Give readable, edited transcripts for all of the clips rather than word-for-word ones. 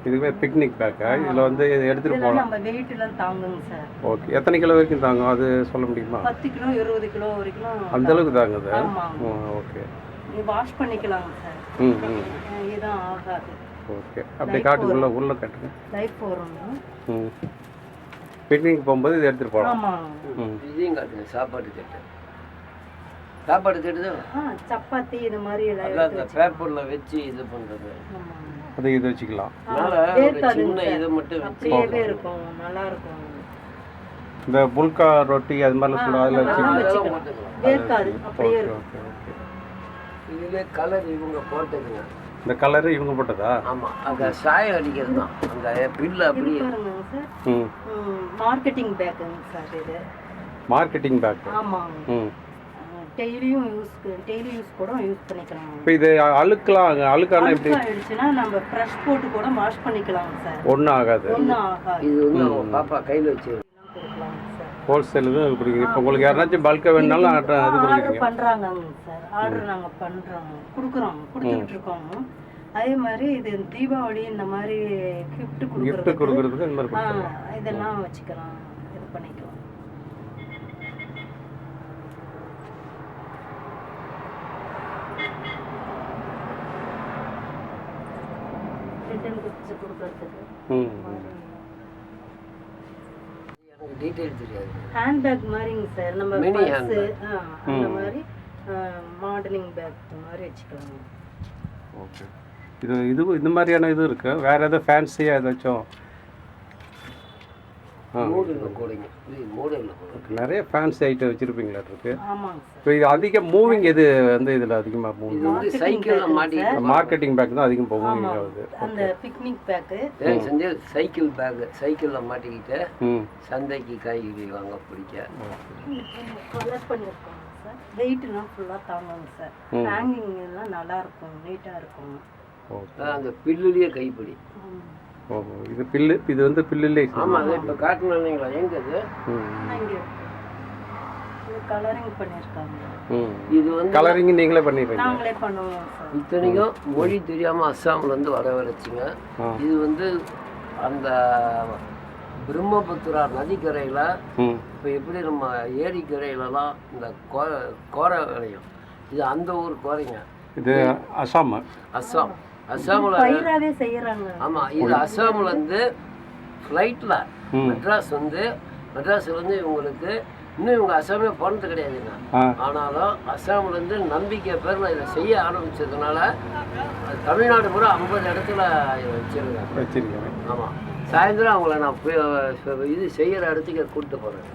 இதுவே பிக்னிக் பேக்கா? இதில் வந்து எடுத்துகிட்டு போகலாம். நம்ம வெயிட்லாம் தாங்குங்க சார். ஓகே. எத்தனை கிலோ வரைக்கும் தாங்கும் அது சொல்ல முடியுமா? 10 கிலோ 20 கிலோ வரைக்கும் அந்த அளவுக்கு தாங்குது. ஓகே. இது வாஷ் பண்ணிக்கலாங்க சார். இதுதான் ஆகாது. ஓகே. அப்படியே காட்டுக்குள்ள உள்ள காட்டுங்க. லைஃப் வரும். பிக்னிக் போகும்போது இது எடுத்துகிட்டு போகலாம். ஆமாம். இதையும் காட்டுங்க. சாப்பாடு கேட்டு சப்பாத்தி இது மாதிரி பேப்பரில் வச்சு இது பண்ணுறது. அது இது வச்சுக்கலாம். சின்ன இதை மட்டும் அப்படியே இருக்கும். நல்லா இருக்கும். இந்த புல்கா ரொட்டி அது மாதிரிலாம் சொல்லுவோம், அதில் வச்சுக்கலாம். வேர்க்காது, அப்படியே இருக்கும். இதுவே கலர் இவங்க போட்டதுங்க. இந்த கலரு இவங்க போட்டதா? ஆமாம். அந்த சாயம் அடிக்கிறது தான் அந்த பில்லு அப்படியே. மார்க்கெட்டிங் பேக்குங்க சார் இது. Marketing bag. ஆமாங்க. டெய்லியும் யூஸ் கூட யூஸ் பண்ணிக்கலாம். இப்போ இது அழுக்கான எப்படி ஆயிடுச்சுன்னா நம்ம ப்ரஷ் போட்டு கூட வாஷ் பண்ணிக்கலாம் சார். ஒன்றும் ஆகாது. இது வந்து பாப்பா கையில் வச்சு ஹோல்சேல் தான் கொடுக்குறீங்க. இப்போ உங்களுக்கு யாராச்சும் பல்காக வேணுனாலும் அது கொடுக்குறீங்க. பண்ணுறாங்க சார். ஆர்டர் நாங்கள் கொடுத்துக்கிட்டு இருக்கோம். அதே மாதிரி இது தீபாவளி இந்த மாதிரி கிஃப்ட் கொடுக்குறதுக்கு இந்த மாதிரி இதெல்லாம் வச்சுக்கலாம், இது பண்ணிக்கலாம். டீடைல் தெரியாது. ஹேண்ட் பேக் மாதிரிங்க சார். நம்ம பர்ஸ் அந்த மாதிரி மாடலிங் பேக் மாதிரி வச்சுக்கலாம். ஓகே. இது இந்த மாதிரியான இது இருக்கு. வேற ஏதாவது ஃபேன்சியா ஏதாச்சும்? நிறைய ஃபேன்சி ஐட்டம் வச்சிருப்பீங்களா இருக்கு? இப்போ இது அதிக மூவிங் எது வந்து இதில் அதிகமாக மூவிங்? மார்க்கெட்டிங் பேக் தான் அதிகம் மூவிங் ஆகுது. அந்த பிக்னிக் பேக்கு செஞ்சு சைக்கிள் பேக் சைக்கிளில் மாட்டிக்கிட்டு சந்தைக்கு காய்கறி வாங்க பிடிக்க கலர் பண்ணியிருக்கோம் சார். வெயிட்லாம் ஃபுல்லாக தாங்குங்க சார். ஹேங்கிங் எல்லாம் நல்லா இருக்கும், நீட்டாக இருக்கும். அந்த பில்லுலேயே கைப்பிடி. இது பில்லு, இது வந்து பில்லுலே. ஆமாம். அதை இப்போ காட்டணும் இல்லைங்களா? எங்கே அது கலரிங் பண்ணியிருக்காங்க. இது வந்து கலரிங் நீங்களே பண்ணிடுறீங்க? நாங்களே பண்ணுவோம் சார். இத்தனைக்கும் மொழி தெரியாமல் அஸ்ஸாம்லேருந்து வர வச்சுங்க. இது வந்து அந்த பிரம்மபுத்திரா நதிக்கரையில் இப்போ எப்படி நம்ம ஏரிக்கரையிலலாம் இந்த கோரை விளையும், இது அந்த ஊர் கோரைங்க. இது அஸ்ஸாம். அஸ்ஸாமில் பயிராகவே செய்கிறாங்க. ஆமாம். இது அஸ்ஸாம்லேருந்து ஃப்ளைட்டில் மெட்ராஸ்லேருந்து இவங்களுக்கு இன்னும் இவங்க அஸ்ஸாமே போனது கிடையாதுங்க. ஆனாலும் அஸ்ஸாம்லேருந்து நம்பிக்கை பேரில் இதை செய்ய ஆரம்பித்ததுனால தமிழ்நாடு பூரா 50 இடத்துல வச்சுருக்காங்க. ஆமாம். சாயந்தரம் அவங்கள நான் இது செய்கிற இடத்துக்கு கூப்பிட்டு போகிறேன்.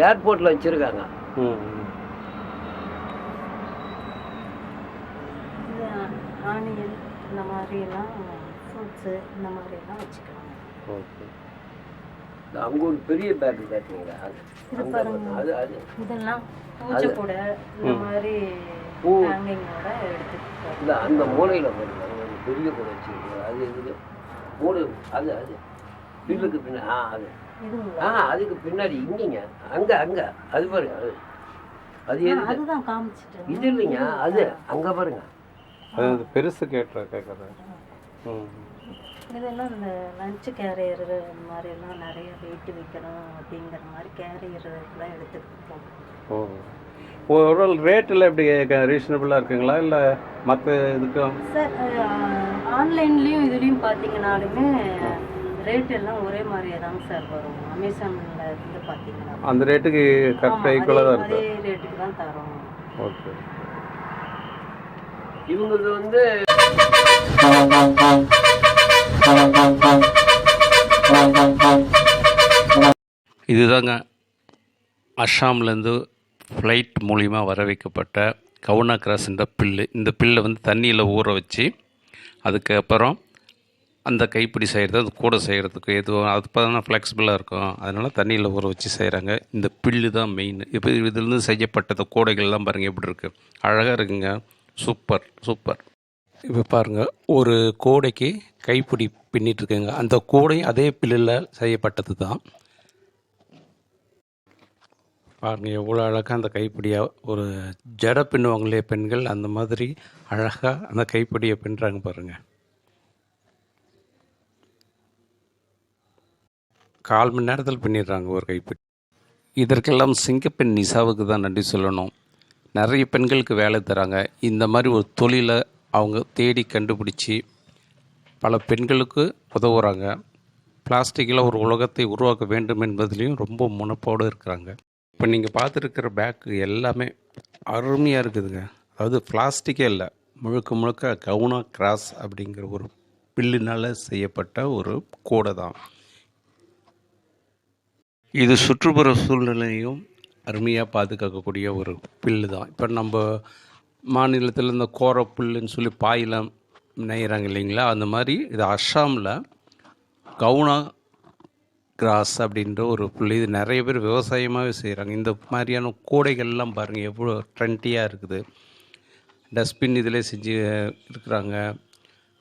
ஏர்போர்ட்டில் வச்சுருக்காங்க. ஆனியன் இந்த மாதிரிலாம் ஃப்ரூட்ஸு இந்த மாதிரிலாம் வச்சுக்கலாம். ஓகே. அங்கே ஒரு பெரிய பேக் காட்டுங்களா? அது அது இதெல்லாம் பூஜை கூட இந்த மாதிரி ஹேங்கிங்கோட எடுத்துக்கிட்டு இல்லை அந்த மூலையில் பாருங்க பெரிய கூட வச்சுருக்கோம். அது எதுக்கு மூளை அது அது பில்லுக்கு பின்னாடி அது அதுக்கு பின்னாடி இங்கேங்க அங்கே அது பாருங்க. அது அதுதான் காமிச்சிட்டு இது இல்லைங்க. அது அங்கே பாருங்க. அது பெருசு கேட்குறேன். இதெல்லாம் இந்த லஞ்சு கேரியர் இந்த மாதிரிலாம் நிறைய வெயிட் வைக்கணும் அப்படிங்கிற மாதிரி கேரியர்லாம் எடுத்துக்கிட்டோம். ஓவரால் ரேட்டில் எப்படி ரீசனபிளாக இருக்குங்களா இல்லை மற்ற இதுக்கும்? சார் ஆன்லைன்லேயும் இதுலேயும் பார்த்தீங்கன்னாலுமே ரேட் எல்லாம் ஒரே மாதிரியே தாங்க சார் வரும். அமேசானில் இருந்து பார்த்தீங்கன்னா அந்த ரேட்டுக்கு கரெக்டாக ஈக்குவலாக தான் இருக்குது. அதே ரேட்டுக்கு தான் தரோம். ஓகே. இவங்களுக்கு வந்து இதுதாங்க அஸ்ஸாம்லேருந்து ஃப்ளைட் மூலிமா வர வைக்கப்பட்ட கவுனா கிராஸ்ன்ற பில்லு. இந்த பில்லை வந்து தண்ணியில் ஊற வச்சு அதுக்கப்புறம் அந்த கைப்பிடி செய்கிறது அது கூட செய்கிறதுக்கு எதுவும் அது பார்த்தா ஃப்ளெக்சிபிளாக இருக்கும். அதனால் தண்ணியில் ஊற வச்சு செய்கிறாங்க. இந்த பில்லு தான் மெயின். இப்போ இதிலேருந்து செய்யப்பட்டது கூடைகள்லாம் பாருங்கள் எப்படி இருக்குது, அழகாக இருக்குங்க. Super super. இப்போ பாருங்கள், ஒரு கூடைக்கு கைப்பிடி பின்னிட்டுருக்குங்க. அந்த கூடை அதே பில்லில் செய்யப்பட்டது தான். பாருங்கள் எவ்வளோ அழகாக அந்த கைப்பிடியாக ஒரு ஜடை பின்னுவாங்களே பெண்கள், அந்த மாதிரி அழகாக அந்த கைப்பிடியை பின்னுறாங்க பாருங்கள். 1/4 மணி நேரத்தில் பின்னிடுறாங்க ஒரு கைப்பிடி. இதற்கெல்லாம் சிங்கப்பெண் நிசாவுக்கு தான் நன்றி சொல்லணும். நிறைய பெண்களுக்கு வேலை தராங்க. இந்த மாதிரி ஒரு தொழிலை அவங்க தேடி கண்டுபிடிச்சி பல பெண்களுக்கு உதவுறாங்க. பிளாஸ்டிக்கில் ஒரு உலகத்தை உருவாக்க வேண்டும் என்பதுலேயும் ரொம்ப முனைப்போடு இருக்கிறாங்க. இப்போ நீங்கள் பார்த்துருக்கிற பேக்கு எல்லாமே அருமையாக இருக்குதுங்க. அதாவது பிளாஸ்டிக்கே இல்லை, முழுக்க முழுக்க கவுனா கிராஸ் அப்படிங்கிற ஒரு பில்லினால் செய்யப்பட்ட ஒரு கூடை தான் இது. சுற்றுப்புற சூழ்நிலையும் அருமையாக பாதுகாக்கக்கூடிய ஒரு பில்லு தான். இப்போ நம்ம மாநிலத்தில் இந்த கோர புல்லுன்னு சொல்லி பாயெல்லாம் நெய்கிறாங்க இல்லைங்களா, அந்த மாதிரி இது அஸ்ஸாமில் கவுனா கிராஸ் அப்படின்ற ஒரு புல். இது நிறைய பேர் விவசாயமாகவே செய்கிறாங்க. இந்த மாதிரியான கூடைகள்லாம் பாருங்கள் எவ்வளோ ட்ரெண்டியாக இருக்குது. டஸ்ட்பின் இதில் செஞ்சு இருக்கிறாங்க.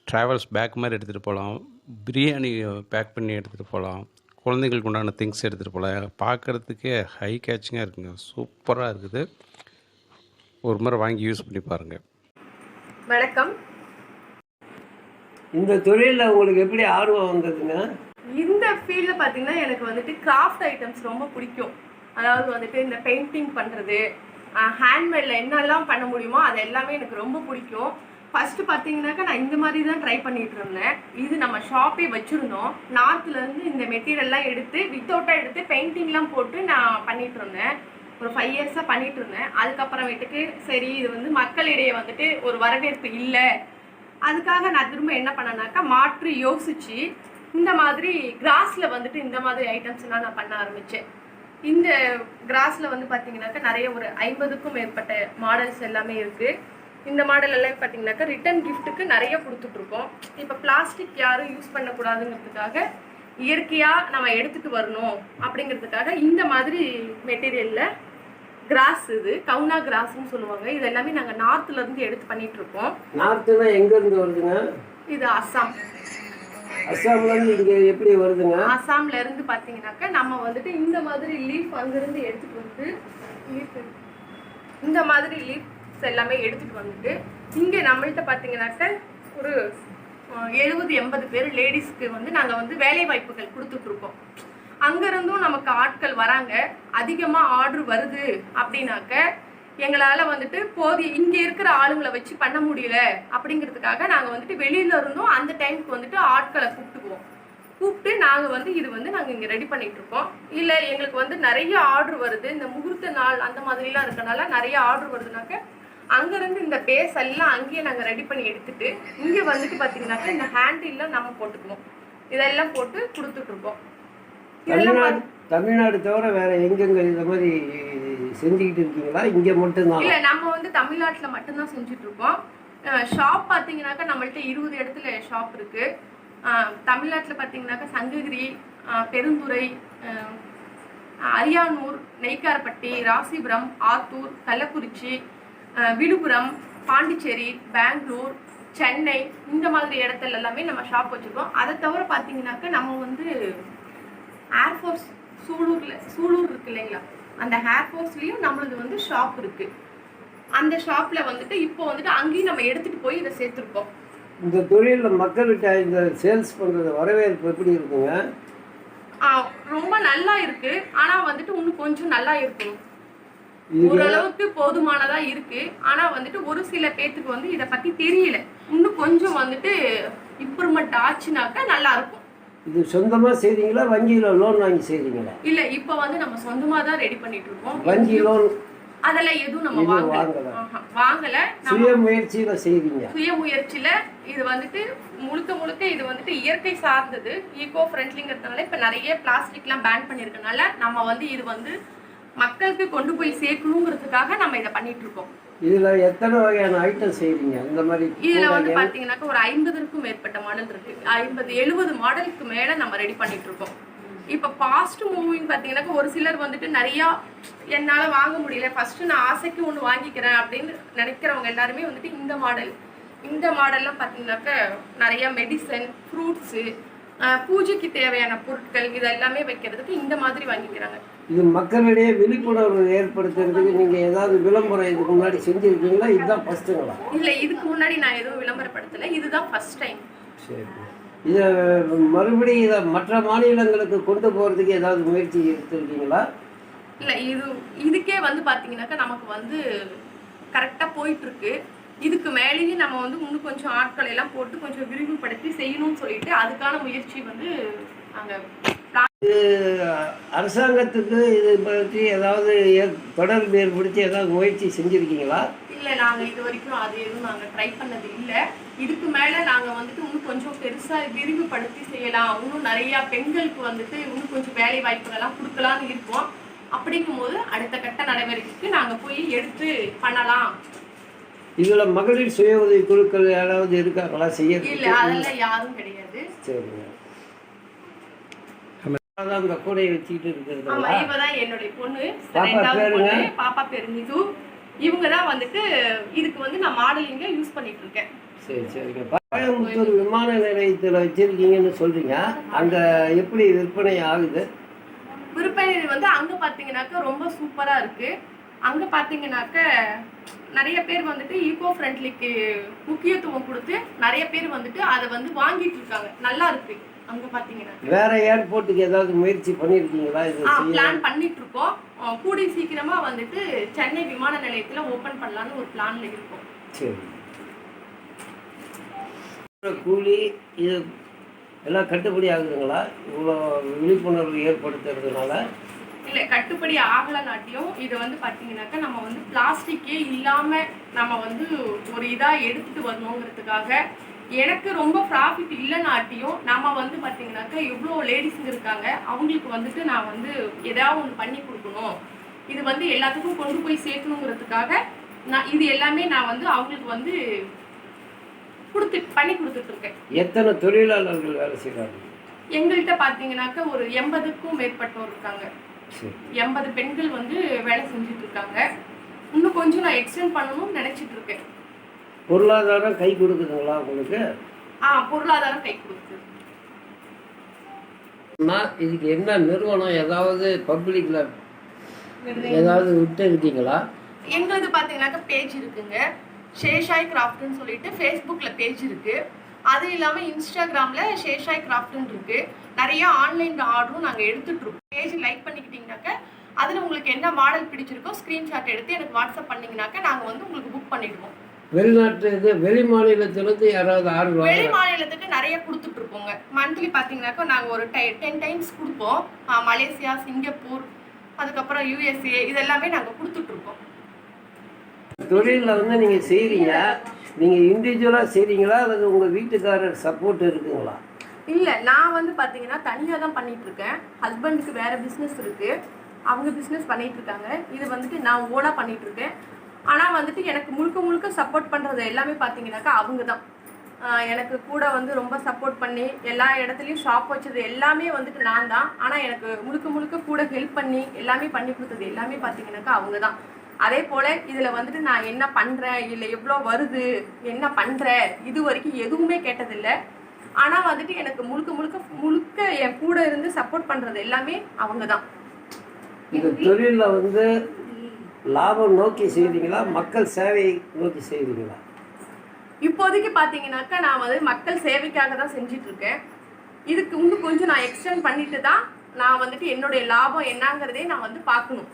ட்ராவல்ஸ் பேக் மாதிரி எடுத்துகிட்டு போகலாம், பிரியாணி பேக் பண்ணி எடுத்துகிட்டு போகலாம், குழந்தைங்களுக்கு உண்டான திங்ஸ் எடுத்துகிட்டு போகலாம். பார்க்குறதுக்கே ஹை கேட்சிங்காக இருக்குங்க, சூப்பராக இருக்குது. ஒரு முறை வாங்கி யூஸ் பண்ணி பாருங்கள். வணக்கம். இந்த தொழிலில் உங்களுக்கு எப்படி ஆர்வம் வந்ததுங்க? இந்த ஃபீல்டில் பார்த்தீங்கன்னா எனக்கு வந்துட்டு கிராஃப்ட் ஐட்டம்ஸ் ரொம்ப பிடிக்கும். அதாவது வந்துட்டு இந்த பெயிண்டிங் பண்ணுறது, ஹேண்ட்மேடில் என்னெல்லாம் பண்ண முடியுமோ அது எல்லாமே எனக்கு ரொம்ப பிடிக்கும். ஃபஸ்ட்டு பார்த்தீங்கன்னாக்கா நான் இந்த மாதிரி தான் ட்ரை பண்ணிகிட்டு இருந்தேன். இது நம்ம ஷாப்பே வச்சுருந்தோம். நார்த்துலேருந்து இந்த மெட்டீரியல்லாம் எடுத்து வித்தவுட்டாக எடுத்து பெயிண்டிங்லாம் போட்டு நான் பண்ணிகிட்டு இருந்தேன். ஒரு 5 இயர்ஸாக பண்ணிகிட்டு இருந்தேன். அதுக்கப்புறமேட்டுக்கு சரி இது வந்து மக்களிடையே வந்துட்டு ஒரு வரவேற்பு இல்லை, அதுக்காக நான் திரும்ப என்ன பண்ணேன்னாக்கா மாற்றி யோசித்து இந்த மாதிரி கிராஸில் வந்துட்டு இந்த மாதிரி ஐட்டம்ஸ்லாம் நான் பண்ண ஆரம்பித்தேன். இந்த கிராஸில் வந்து பார்த்தீங்கன்னாக்கா நிறைய ஒரு 50க்கும் மேற்பட்ட மாடல்ஸ் எல்லாமே இருக்குது. இந்த மாடல் எல்லாம் பார்த்தீங்கன்னாக்கா ரிட்டன் கிஃப்ட்டுக்கு நிறைய கொடுத்துட்ருக்கோம். இப்போ பிளாஸ்டிக் யாரும் யூஸ் பண்ணக்கூடாதுங்கிறதுக்காக இயற்கையாக நம்ம எடுத்துகிட்டு வரணும் அப்படிங்கிறதுக்காக இந்த மாதிரி மெட்டீரியலில் கிராஸ், இது கவுனா கிராஸ்ன்னு சொல்லுவாங்க. இது எல்லாமே நாங்கள் நார்த்துலேருந்து எடுத்து பண்ணிகிட்ருக்கோம். நார்த்துனா எங்கேருந்து வருதுங்க? இது அஸ்ஸாம். அஸ்ஸாம்லேருந்து இங்கே எப்படி வருதுங்க? அஸ்ஸாம்லேருந்து பார்த்தீங்கன்னாக்கா நம்ம வந்துட்டு இந்த மாதிரி லீஃப் அங்கேருந்து எடுத்துகிட்டு வந்து இந்த மாதிரி லீஃப்ஸ் எல்லாமே எடுத்துகிட்டு வந்துட்டு இங்கே நம்மள்கிட்ட பார்த்தீங்கன்னாக்கா ஒரு 70-80 பேர் லேடிஸ்க்கு வந்து நாங்கள் வந்து வேலை வாய்ப்புகள் கொடுத்துட்ருக்கோம். அங்கேருந்தும் நமக்கு ஆட்கள் வராங்க. அதிகமாக ஆர்டர் வருது அப்படின்னாக்க எங்களால் வந்துட்டு இங்கே இருக்கிற ஆளுங்களை வச்சு பண்ண முடியல அப்படிங்கிறதுக்காக நாங்கள் வந்துட்டு வெளியில இருந்தும் அந்த டைமுக்கு வந்துட்டு ஆட்களை கூப்பிட்டு நாங்கள் வந்து இது வந்து நாங்கள் இங்கே ரெடி பண்ணிட்டு இருக்கோம். இல்லை எங்களுக்கு வந்து நிறைய ஆர்டர் வருது, இந்த முகூர்த்த நாள் அந்த மாதிரிலாம் இருக்கனால நிறைய ஆர்டர் வருதுனாக்க அங்கேருந்து இந்த பேஸ் எல்லாம் அங்கேயே நாங்கள் ரெடி பண்ணி எடுத்துட்டு இங்கே வந்துட்டு பார்த்தீங்கன்னாக்கா இந்த ஹேண்டில்லாம் நம்ம போட்டுக்குவோம். இதெல்லாம் போட்டு கொடுத்துட்ருக்கோம். தமிழ்நாடு தவிர வேற எங்கெங்க இந்த மாதிரி செஞ்சுக்கிட்டு இருக்கீங்களா? இங்கே மட்டும்தான்? இல்லை, நம்ம வந்து தமிழ்நாட்டில் மட்டும்தான் செஞ்சுட்டு இருக்கோம். ஷாப் பார்த்தீங்கன்னாக்கா நம்மள்ட்ட 20 இடத்துல ஷாப் இருக்கு. தமிழ்நாட்டில் பார்த்தீங்கன்னாக்கா சங்ககிரி, பெருந்துறை, அரியானூர், நெய்க்காரப்பட்டி, ராசிபுரம், ஆத்தூர், கள்ளக்குறிச்சி, விழுப்புரம், பாண்டிச்சேரி, பெங்களூர், சென்னை, இந்த மாதிரி இடத்துல எல்லாமே நம்ம ஷாப் வச்சுருக்கோம். அதை தவிர பார்த்தீங்கன்னாக்கா நம்ம வந்து ஏர்ஃபோர்ஸ் சூலூர் இருக்கு இல்லைங்களா, அந்த ஏர்ஃபோர்ஸ்லேயும் நம்மளது வந்து ஷாப் இருக்குது. அந்த ஷாப்பில் வந்துட்டு இப்போ வந்துட்டு அங்கேயும் நம்ம எடுத்துகிட்டு போய் இதை சேர்த்துருக்கோம். இந்த தொழிலில் மக்கள்கிட்ட இந்த சேல்ஸ் பண்ணுறது வரவேற்பு எப்படி இருக்குங்க? ரொம்ப நல்லா இருக்கு. ஆனால் வந்துட்டு இன்னும் கொஞ்சம் நல்லா இருக்கணும். ஓரளவுக்கு போதுமானதா இருக்கு. ஆனா வந்துட்டு ஒரு சில பேத்துக்கு வந்து இதை பத்தி தெரியல. இன்னும் கொஞ்சம் வந்துட்டு இம்ப்ரூவ்மெண்ட் ஆச்சுனாக்கா நல்லா இருக்கும். இது சொந்தமா செய்றீங்களா, வங்கியில லோன் வாங்கி செய்றீங்களா? இல்ல, இப்போ வந்து நம்ம சொந்தமா தான் ரெடி பண்ணிட்டு இருக்கோம். வங்கி லோன் அதெல்லாம் எதுவும் நம்ம வாங்கல. சுய முயற்சியில செய்றீங்க. சுய முயற்சியில இது வந்துட்டு முழுக்க இது வந்துட்டு இயற்கை சார்ந்தது, ஈகோ ஃப்ரெண்ட்லிங்கிறதுனால இப்ப நிறைய பிளாஸ்டிக்லாம் பேன் பண்ணிருக்கனால நம்ம வந்து இது வந்து மக்களுக்கு கொண்டு போய் சேர்க்கணுங்கிறதுக்காக நம்ம இதை பண்ணிட்டு இருக்கோம். இதுல எத்தனை வகையான ஐட்டம் செய்றீங்க? இந்த மாதிரி இதுல வந்து பாத்தீங்கன்னாக்கா ஒரு 50க்கும் மேற்பட்ட மாடல் இருக்கு. 50-70 மாடலுக்கு மேல நம்ம ரெடி பண்ணிட்டு இருக்கோம். இப்போ ஃபாஸ்ட் மூவிங் பார்த்தீங்கன்னாக்கா ஒரு சிலர் வந்துட்டு நிறையா என்னால் வாங்க முடியல, ஃபஸ்ட்டு நான் ஆசைக்கு ஒன்று வாங்கிக்கிறேன் அப்படின்னு நினைக்கிறவங்க எல்லாருமே வந்துட்டு இந்த மாடல்லாம் பார்த்தீங்கன்னாக்கா நிறையா மெடிசன், ஃப்ரூட்ஸு, பூஜைக்கு தேவையான பொருட்கள் இது எல்லாமே வைக்கிறதுக்கு இந்த மாதிரி வாங்கிக்கிறாங்க. இது மக்களிடையே விழிப்புணர்வு ஏற்படுத்துறதுக்கு நீங்கள் ஏதாவது விளம்பரம் இதுக்கு முன்னாடி செஞ்சுருக்கீங்களா? இதுதான் ஃபஸ்ட்டுங்களா? இல்லை, இதுக்கு முன்னாடி நான் எதுவும் விளம்பரப்படுத்தலை, இதுதான் ஃபர்ஸ்ட் டைம். சரி. இதை மறுபடியும் இதை மற்ற மாநிலங்களுக்கு கொண்டு போகிறதுக்கு ஏதாவது முயற்சி எடுத்துருக்கீங்களா? இல்லை, இதுக்கே வந்து பார்த்தீங்கன்னாக்கா நமக்கு வந்து கரெக்டாக போயிட்டுருக்கு. இதுக்கு மேலேயே நம்ம வந்து இன்னும் கொஞ்சம் ஆட்களை எல்லாம் போட்டு கொஞ்சம் விரிவுபடுத்தி செய்யணும்னு சொல்லிட்டு அதுக்கான முயற்சி வந்து நாங்கள் அரசாங்கத்துக்கு இது பற்றி ஏதாவது தொடர்பு ஏற்படுத்தி ஏதாவது முயற்சி செஞ்சுருக்கீங்களா? இல்லை, நாங்கள் இது வரைக்கும் அது எதுவும் நாங்கள் ட்ரை பண்ணது இல்லை. இதுக்கு மேலே நாங்கள் வந்துட்டு இன்னும் கொஞ்சம் பெருசாக விரிவுபடுத்தி செய்யலாம், இன்னும் நிறையா பெண்களுக்கு வந்துட்டு இன்னும் கொஞ்சம் வேலை வாய்ப்புகள்லாம் கொடுக்கலான்னு இருக்கோம். அப்படிங்கும்போது அடுத்த கட்ட நடவடிக்கைக்கு நாங்கள் போய் எடுத்து பண்ணலாம். இதில் மகளிர் சுய உதவி குழுக்கள் யாராவது இருக்காங்களா செய்ய? இல்லை, அதெல்லாம் யாரும் கிடையாது. சரிங்க. அந்த கூடையை வச்சுக்கிட்டு இருக்கிறது. ஆமா, இவ தான் என்னுடைய பொண்ணு. பாப்பா பேரு நிது. இவங்க தான் வந்துட்டு இதுக்கு வந்து நான் மாடலிங்க யூஸ் பண்ணிட்டு இருக்கேன். சரி சரிங்க. கோயம்புத்தூர் விமான நிலையத்தில் வச்சிருக்கீங்கன்னு சொல்றீங்க, அங்க எப்படி விற்பனை ஆகுது? விற்பனை வந்து அங்க பாத்தீங்கன்னாக்க ரொம்ப சூப்பரா இருக்கு. அங்க பாத்தீங்கன்னாக்க நிறைய பேர் வந்துட்டு ஈகோ ஃப்ரெண்ட்லிக்கு முக்கியத்துவம் கொடுத்து நிறைய பேர் வந்துட்டு அதை வந்து வாங்கிட்டு இருக்காங்க. நல்லா இருக்கு. அங்க பாத்தீங்கன்னா வேற ஏர்போர்ட்டுக்கு ஏதாவது முயற்சி பண்ணிருக்கீங்களா? இது பிளான் பண்ணிட்டு இருக்கோம். கூடி சீக்கிரமா வந்துட்டு சென்னை விமான நிலையத்துல ஓபன் பண்ணலாம்னு ஒரு பிளான்ல இருக்கோம். சரி. கூலி இது எல்லாம் கட்டுப்படி ஆகுதுங்களா இவ்வளோ விழிப்புணர்வு ஏற்படுத்துறதுனால? இல்லை, கட்டுப்படி ஆகலைனாட்டியும் இது வந்து பார்த்தீங்கன்னாக்கா நம்ம வந்து பிளாஸ்டிக்கே இல்லாமல் நம்ம வந்து ஒரு இதாக எடுத்துகிட்டு வரணுங்கிறதுக்காக எனக்கு ரொம்ப ப்ராஃபிட் இல்லைனாட்டியும் நம்ம வந்து பார்த்தீங்கன்னாக்கா எவ்வளோ லேடிஸுங்க இருக்காங்க, அவங்களுக்கு வந்துட்டு நான் வந்து எதாவது ஒன்று பண்ணி கொடுக்கணும், இது வந்து எல்லாத்துக்கும் கொண்டு போய் சேர்க்கணுங்கிறதுக்காக நான் இது எல்லாமே நான் வந்து அவங்களுக்கு வந்து பண்ணி கொடுத்துட்ருக்கேன். எத்தனை தொழிலாளர்கள் வேலை செய்கிறாங்க? எங்கள்கிட்ட பார்த்தீங்கன்னாக்கா ஒரு 80க்கும் மேற்பட்டோர் இருக்காங்க. 80 பெண்கள் வந்து வேலை செஞ்சுட்டு இருக்காங்க. இன்னும் கொஞ்சம் நான் எக்ஸ்டெண்ட் பண்ணணும்னு நினைச்சிட்டு இருக்கேன். பொருளாதாரம் கை கொடுக்குதுங்களா உங்களுக்கு? பொருளாதாரம் கை கொடுக்குது. இதுக்கு என்ன நிறுவனம் ஏதாவது பப்ளிக்ல ஏதாவது விட்டு இருக்கீங்களா? எங்களுக்கு பார்த்தீங்கன்னாக்கா பேஜ் இருக்குங்க, ஷேஷாய் கிராஃப்ட்னு சொல்லிட்டு ஃபேஸ்புக்கில் பேஜ் இருக்கு. அது இல்லாமல் இன்ஸ்டாகிராமில் ஷேஷாய் கிராஃப்ட்னு இருக்கு. நிறைய ஆன்லைன் ஆர்டரும் நாங்கள் எடுத்துட்ருக்கோம். பேஜ் லைக் பண்ணிக்கிட்டிங்கனாக்கா அதில் உங்களுக்கு என்ன மாடல் பிடிச்சிருக்கோ ஸ்க்ரீன்ஷாட் எடுத்து எனக்கு வாட்ஸ்அப் பண்ணிங்கனாக்கா நாங்கள் வந்து உங்களுக்கு புக் பண்ணிடுவோம். வெளிநாட்டு இது வெளி மாநிலத்திலிருந்து யாராவது ஆர்டர்? வெளி மாநிலத்துக்கு நிறைய கொடுத்துட்ருக்கோங்க. மந்த்லி பார்த்தீங்கன்னாக்கா நாங்கள் ஒரு 10 டைம்ஸ் கொடுப்போம். மலேசியா, சிங்கப்பூர், அதுக்கப்புறம் USA இதெல்லாமே நாங்கள் கொடுத்துட்ருக்கோம். தொழிலில் வந்து நீங்கள் செய்கிறீங்க, நீங்கள் இண்டிவிஜுவலாக செய்கிறீங்களா அல்லது உங்கள் வீட்டுக்காரர் சப்போர்ட் இருக்குங்களா? இல்லை, நான் வந்து பார்த்தீங்கன்னா தனியாக தான் பண்ணிகிட்ருக்கேன். ஹஸ்பண்டுக்கு வேறு பிஸ்னஸ் இருக்குது, அவங்க பிஸ்னஸ் பண்ணிகிட்ருக்காங்க. இது வந்துட்டு நான் ஓனாக பண்ணிகிட்ருக்கேன். ஆனால் வந்துட்டு எனக்கு முழுக்க முழுக்க சப்போர்ட் பண்ணுறது எல்லாமே பார்த்தீங்கன்னாக்கா அவங்க தான். எனக்கு கூட வந்து ரொம்ப சப்போர்ட் பண்ணி எல்லா இடத்துலையும் ஷாப் வச்சது எல்லாமே வந்துட்டு நான் தான். ஆனால் எனக்கு முழுக்க முழுக்க கூட ஹெல்ப் பண்ணி எல்லாமே பண்ணி கொடுத்தது எல்லாமே பார்த்தீங்கன்னாக்கா அவங்க தான். அதே போல் இதில் வந்துட்டு நான் என்ன பண்ணுறேன், இல்லை எவ்வளோ வருது, என்ன பண்ணுறேன், இது வரைக்கும் எதுவுமே கேட்டதில்லை. ஆனால் வந்துட்டு எனக்கு முழுக்க என் கூட இருந்து சப்போர்ட் பண்ணுறது எல்லாமே அவங்க தான். இந்த தொழிலில் வந்து லாபம் நோக்கி செய்கிறீங்களா, மக்கள் சேவை நோக்கி செய்கிறீங்களா? இப்போதைக்கு பார்த்தீங்கன்னாக்கா நான் வந்து மக்கள் சேவைக்காக தான் செஞ்சிட்ருக்கேன். இதுக்கு இன்னும் கொஞ்சம் நான் எக்ஸ்டெண்ட் பண்ணிட்டு தான் நான் வந்துட்டு என்னுடைய லாபம் என்னங்கிறதே நான் வந்து பார்க்கணும்.